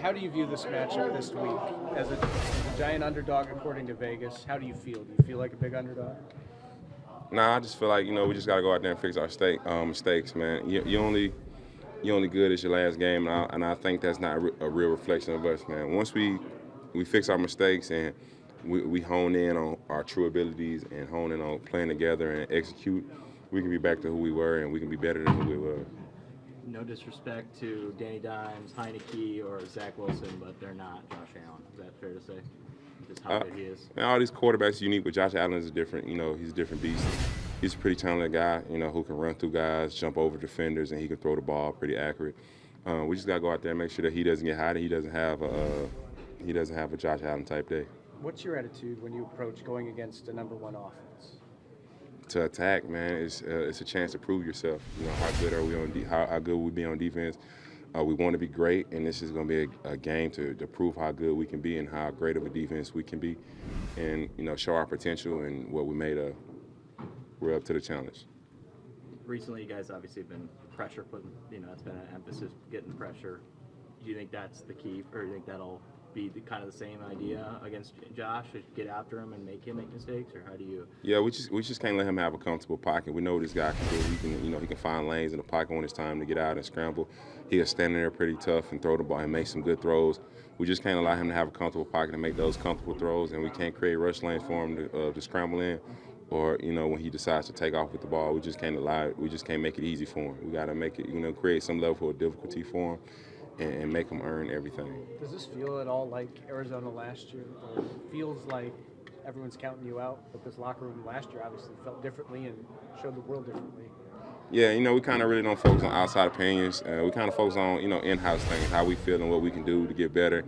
how do you view this matchup this week? As a giant underdog according to Vegas, how do you feel? Do you feel like a big underdog? Nah, I just feel like we just gotta go out there and fix our mistakes, man. You only good as your last game, and I think that's not a real reflection of us, man. Once we fix our mistakes and we hone in on our true abilities and hone in on playing together and execute, we can be back to who we were and we can be better than who we were. No disrespect to Danny Dimes, Heineke, or Zach Wilson, but they're not Josh Allen. Is that fair to say? Just how good he is. And all these quarterbacks are unique, but Josh Allen is different. He's a different beast. He's a pretty talented guy, who can run through guys, jump over defenders, and he can throw the ball pretty accurate. We just gotta go out there and make sure that he doesn't get hot and he doesn't have a Josh Allen type day. What's your attitude when you approach going against a #1 offense? To attack, man, it's a chance to prove yourself. How good are we how good we be on defense? We want to be great, and this is going to be a game to prove how good we can be and how great of a defense we can be, and show our potential and what we made of. We're up to the challenge. Recently, you guys obviously have been pressure putting. That's been an emphasis, getting pressure. Do you think that's the key, or do you think that'll be kind of the same idea against Josh? To get after him and make him make mistakes, or how do you? Yeah, we just can't let him have a comfortable pocket. We know what this guy can do. He can find lanes in the pocket when it's time to get out and scramble. He'll stand in there pretty tough and throw the ball and make some good throws. We just can't allow him to have a comfortable pocket and make those comfortable throws, and we can't create rush lanes for him to scramble in. Or when he decides to take off with the ball, we just can't allow it. We just can't make it easy for him. We got to make it, create some level of difficulty for him, and make him earn everything. Does this feel at all like Arizona last year? Or it feels like everyone's counting you out, but this locker room last year obviously felt differently and showed the world differently. Yeah, we kind of really don't focus on outside opinions. We kind of focus on, in-house things, how we feel and what we can do to get better.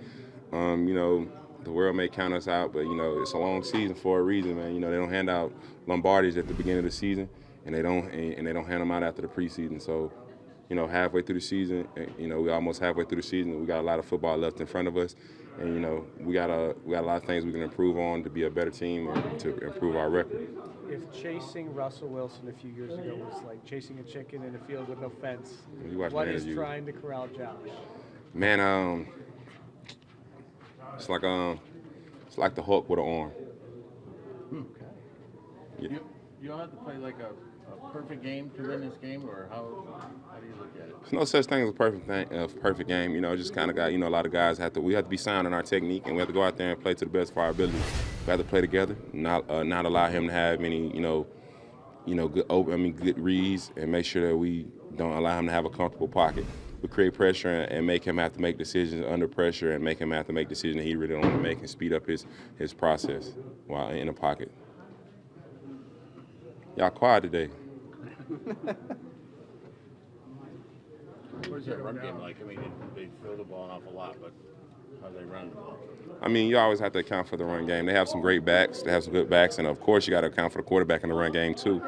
The world may count us out, but, it's a long season for a reason, man. They don't hand out Lombardis at the beginning of the season, and they don't hand them out after the preseason. So, halfway through the season, we almost halfway through the season. We got a lot of football left in front of us, and we got a lot of things we can improve on to be a better team and to improve our record. If chasing Russell Wilson a few years ago was like chasing a chicken in a field with no fence, what is trying to corral Josh? Man, it's like the Hulk with an arm. Okay. Yeah. You don't have to play like a perfect game to win this game, or how do you look at it? There's no such thing as a perfect game. Just kind of got, a lot of guys we have to be sound in our technique, and we have to go out there and play to the best of our ability. We have to play together, not allow him to have any, good reads, and make sure that we don't allow him to have a comfortable pocket. We create pressure and make him have to make decisions under pressure, and make him have to make decisions that he really don't want to make, and speed up his process while in the pocket. Y'all quiet today. Where's that run game like? I mean, they throw the ball an awful lot, but how do they run the ball? You always have to account for the run game. They have some great backs. They have some good backs, and of course, you got to account for the quarterback in the run game too.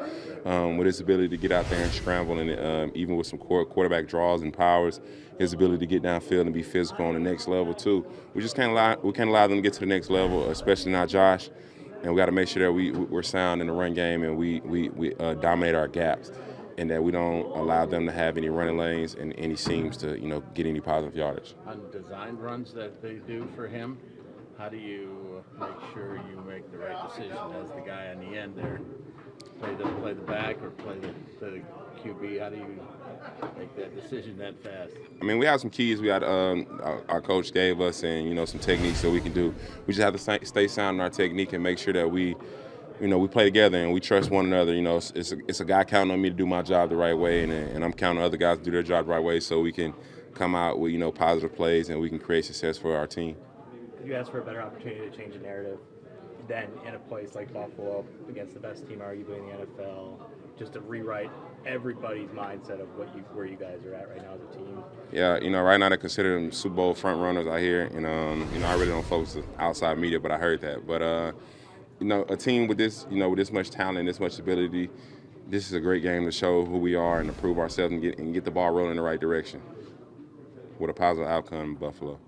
With his ability to get out there and scramble, and even with some quarterback draws and powers, his ability to get downfield and be physical on the next level too. We can't allow them to get to the next level, especially not Josh. And we got to make sure that we're sound in the run game, and we dominate our gaps, and that we don't allow them to have any running lanes and any seams to get any positive yardage. On designed runs that they do for him, how do you make sure you make the right decision as the guy on the end there? Play the back or play the QB? How do you make that decision that fast? We have some keys we got our coach gave us, and some techniques that we can do. We just have to stay sound in our technique and make sure that we play together and we trust one another. It's a guy counting on me to do my job the right way, and I'm counting on other guys to do their job the right way, so we can come out with positive plays and we can create success for our team. Could you ask for a better opportunity to change the narrative than in a place like Buffalo against the best team arguably in the NFL, just to rewrite everybody's mindset of where you guys are at right now as a team? Yeah, right now they consider them Super Bowl front runners out here, and I really don't focus on outside media, but I heard that. But a team with this, with this much talent and this much ability, this is a great game to show who we are and to prove ourselves and get the ball rolling in the right direction with a positive outcome in Buffalo.